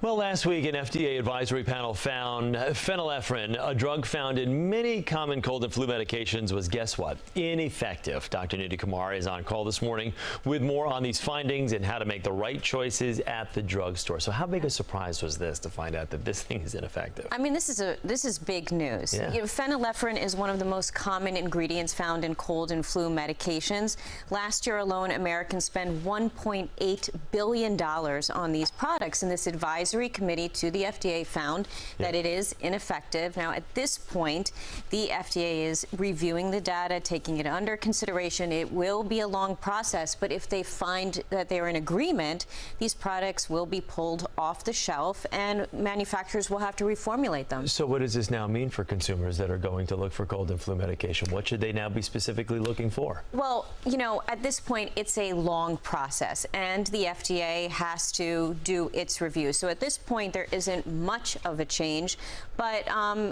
Well, last week, an FDA advisory panel found phenylephrine, a drug found in many common cold and flu medications, was, guess what, ineffective. Dr. Kumar is on call this morning with more on these findings and how to make the right choices at the drugstore. So how big a surprise was this to find out that this thing is ineffective? I mean, this is big news. Yeah. You know, phenylephrine is one of the most common ingredients found in cold and flu medications. Last year alone, Americans spent $1.8 billion on these products, and this advisory committee to the FDA found that it is ineffective. Now, at this point, the FDA is reviewing the data, taking it under consideration. It will be a long process, but if they find that they're in agreement, these products will be pulled off the shelf and manufacturers will have to reformulate them. So what does this now mean for consumers that are going to look for cold and flu medication? What should they now be specifically looking for? Well, you know, at this point, it's a long process, and the FDA has to do its review. So at this point, there isn't much of a change, but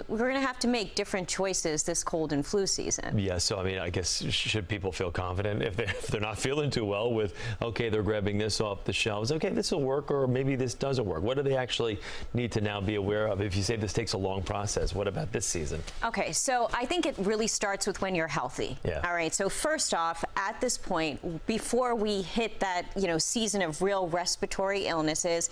we're going to have to make different choices this cold and flu season. Yeah, so I mean, I guess should people feel confident if they're not feeling too well with, okay, they're grabbing this off the shelves, okay, this will work, or maybe this doesn't work? What do they actually need to now be aware of? If you say this takes a long process, what about this season? Okay, so I think it really starts with when you're healthy. Yeah. All right, so first off, at this point, before we hit that, you know, season of real respiratory illnesses,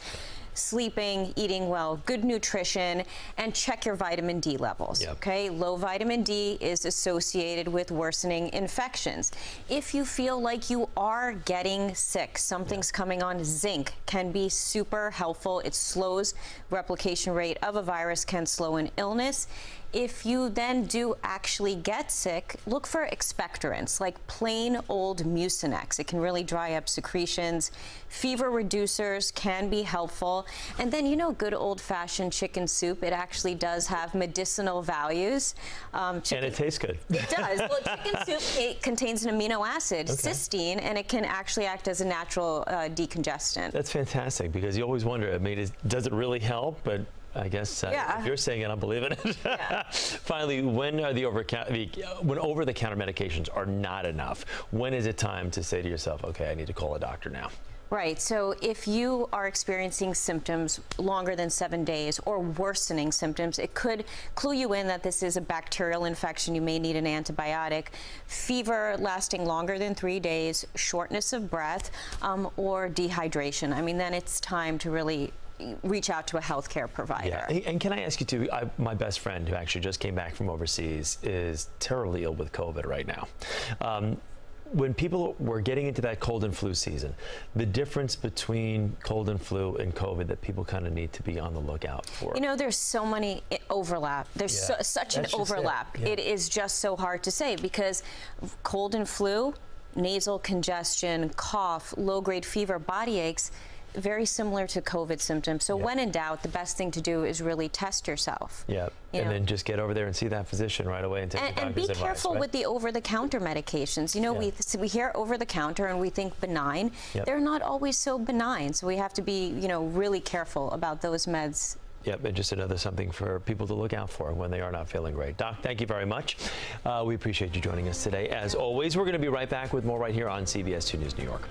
sleeping, eating well, good nutrition, and check your vitamin D levels. Yep. Okay, low vitamin D is associated with worsening infections. If you feel like you are getting sick, something's coming on, zinc can be super helpful. It slows replication rate of a virus, can slow an illness. If you then do actually get sick, look for expectorants like plain old Mucinex. It can really dry up secretions. Fever reducers can be helpful. And then, you know, good old-fashioned chicken soup, it actually does have medicinal values. And it tastes good. It does. Well, chicken soup, it contains an amino acid, cysteine, and it can actually act as a natural decongestant. That's fantastic, because you always wonder, I mean, does it really help? But I guess if you're saying it, I'm believing it. Yeah. Finally, when are when over-the-counter medications are not enough, when is it time to say to yourself, okay, I need to call a doctor now? Right. So if you are experiencing symptoms longer than 7 days or worsening symptoms, it could clue you in that this is a bacterial infection. You may need an antibiotic. Fever lasting longer than 3 days, shortness of breath, or dehydration. I mean, then it's time to really reach out to a healthcare provider. Yeah. And can I ask you too, my best friend who actually just came back from overseas is terribly ill with COVID right now. When people were getting into that cold and flu season, the difference between cold and flu and COVID that people kind of need to be on the lookout for. You know, there's so many overlap. There's such an overlap. It is just so hard to say, because cold and flu, nasal congestion, cough, low-grade fever, body aches, very similar to COVID symptoms. So when in doubt, the best thing to do is really test yourself. Yeah, and then just get over there and see that physician right away and take the doctor's advice. And be careful with the over-the-counter medications. You know, we hear over-the-counter and we think benign. They're not always so benign. So we have to be, you know, really careful about those meds. Yep, and just another something for people to look out for when they are not feeling great. Doc, thank you very much. We appreciate you joining us today. As always, we're going to be right back with more right here on CBS 2 News New York.